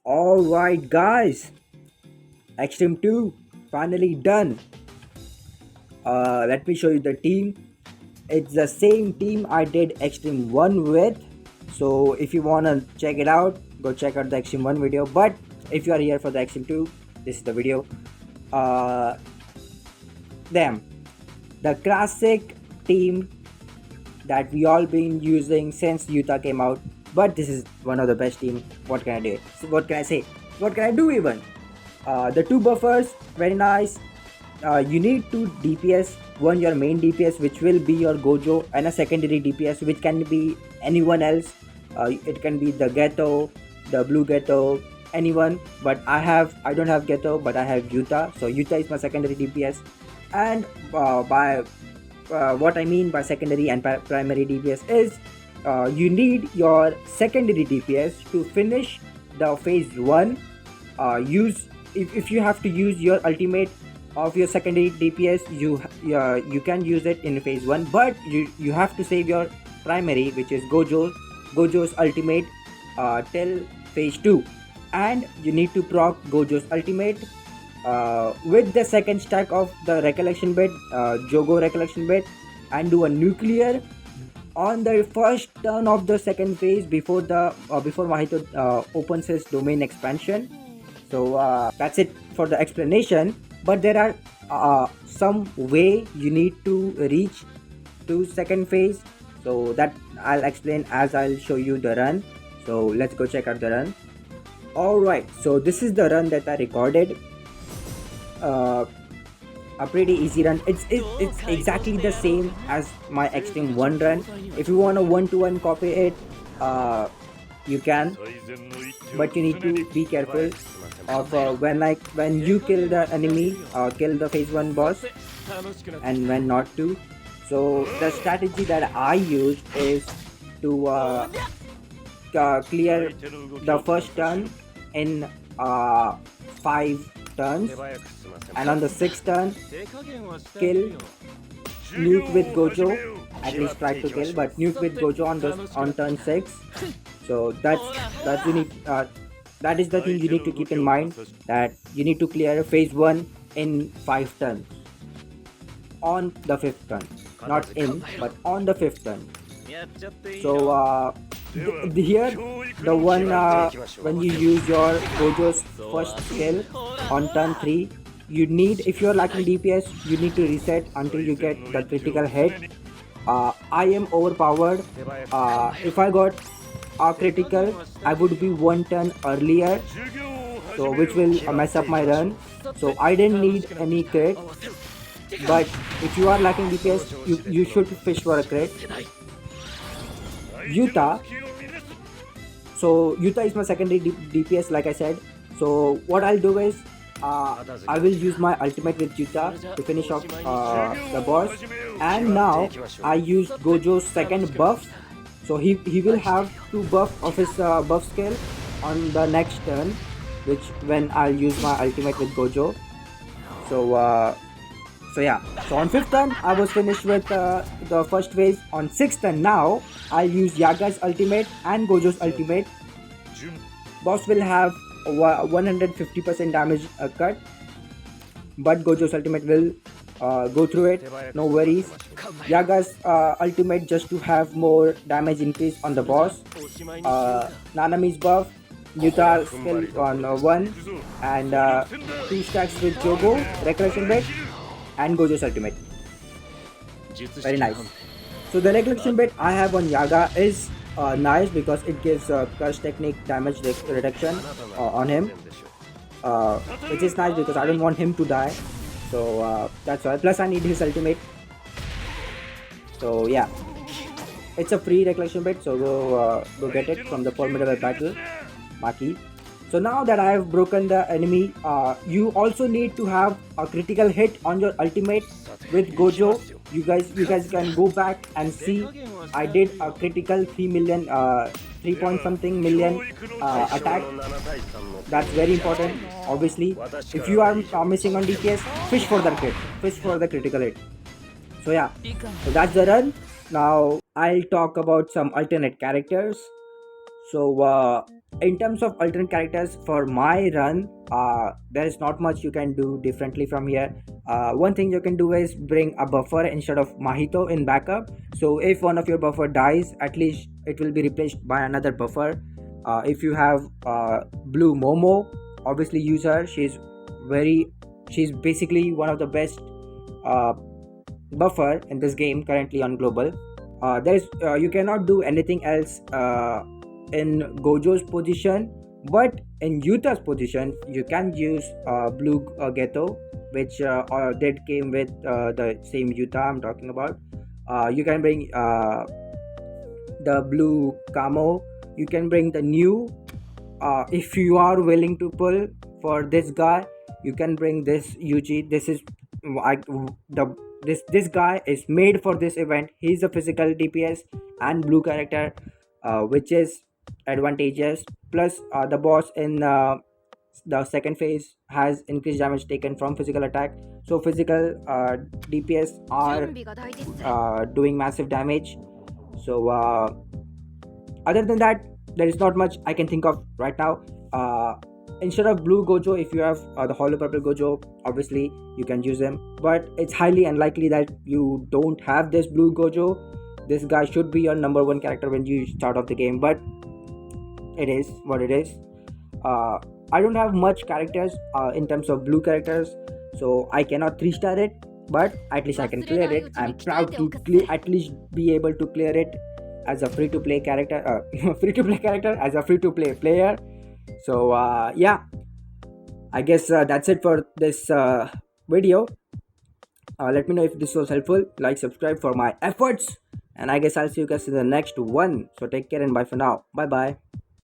Alright guys, Extreme 2 finally done. Let me show you the team. It's the same team I did Extreme 1 with. So if you wanna check it out, go check out the Extreme 1 video. But if you are here for the Extreme 2, this is the video. Uh, them. The classic team that we all been using since Utah came out. But this is one of the best team. What can I do? So what can I say? What can I do even? The two buffers, very nice. You need two DPS, one your main DPS which will be your Gojo, and a secondary DPS which can be anyone else. It can be the Ghetto, the Blue Ghetto, anyone. But I don't have Ghetto, but I have Yuta. So Yuta is my secondary DPS. And by what I mean by secondary and primary DPS is you need your secondary DPS to finish the phase 1. Use if you have to use your ultimate of your secondary DPS, you can use it in phase 1, but you have to save your primary, which is Gojo's ultimate till phase 2, and you need to proc Gojo's ultimate with the second stack of the recollection bit, Jogo recollection bit, and do a nuclear on the first turn of the second phase before Mahito opens his domain expansion. So that's it for the explanation. But there are some way you need to reach to second phase. So that I'll explain as I'll show you the run. So let's go check out the run. Alright, so this is the run that I recorded. A pretty easy run. It's exactly the same as my Extreme 1 run. If you want a 1-to-1 copy it, you can, but you need to be careful of when you kill the enemy, kill the phase 1 boss, and when not to. So the strategy that I used is to clear the first turn in 5 turns, and on the 6th turn kill, nuke with Gojo, at least try to kill, but nuke with Gojo on turn 6. So that's you need that is the thing you need to keep in mind, that you need to clear phase 1 in 5 turns on the 5th turn, not in but on the 5th turn. So here the one when you use your Gojo's first skill on turn 3, you need, if you're lacking DPS, you need to reset until you get the critical hit. I am overpowered. If I got a critical, I would be 1 turn earlier, so which will mess up my run. So I didn't need any crit. But if you are lacking DPS, you should fish for a crit. Yuta. So Yuta is my secondary DPS, like I said. So what I'll do is I will use my ultimate with Yuta to finish off the boss. And now I used Gojo's second buff. So he will have 2 buff of his buff skill on the next turn, which when I'll use my ultimate with Gojo. So yeah, so on 5th turn I was finished with the first phase. On 6th turn now I'll use Yaga's ultimate and Gojo's ultimate. Boss will have 150% damage cut, but Gojo's ultimate will go through it, no worries. Yaga's ultimate just to have more damage increase on the boss. Nanami's buff, Yuta skill on 1, and 2 stacks with Jogo, recollection bit, and Gojo's ultimate. Very nice. So the recollection bit I have on Yaga is nice because it gives curse technique damage reduction on him, which is nice because I don't want him to die. So that's why. Plus I need his ultimate. So yeah, it's a free recollection bit, so go get it from the formidable battle, Maki. So now that I have broken the enemy, you also need to have a critical hit on your ultimate with Gojo. You guys can go back and see I did a critical 3 point something million attack. That's very important. Obviously, if you are missing on DPS, fish for the crit, fish for the critical hit. So yeah, so that's the run. Now I'll talk about some alternate characters. So In terms of alternate characters for my run, there is not much you can do differently from here. One thing you can do is bring a buffer instead of Mahito in backup. So if one of your buffer dies, at least it will be replaced by another buffer. If you have blue Momo, obviously use her. She's basically one of the best uh, buffer in this game currently on global. There's You cannot do anything else in Gojo's position, but in Yuta's position you can use blue Ghetto, which did came with the same Yuta I'm talking about. You can bring the blue Camo. You can bring the new. If you are willing to pull for this guy, you can bring this Yuji. This is like the this guy is made for this event. He's a physical DPS and blue character, which is advantageous. Plus, the boss in the second phase has increased damage taken from physical attack. So physical DPS are doing massive damage. So other than that, there is not much I can think of right now. Instead of blue Gojo, if you have the hollow purple Gojo, obviously you can use him, but it's highly unlikely that you don't have this blue Gojo. This guy should be your number one character when you start off the game, but it is what it is. I don't have much characters in terms of blue characters, so I cannot 3-star it, but at least I can clear it. I'm proud to at least be able to clear it as a free-to-play character, free-to-play character as a free-to-play player. So yeah, I guess that's it for this video. Let me know if this was helpful. Like, subscribe for my efforts, and I guess I'll see you guys in the next one. So take care and bye for now. Bye bye.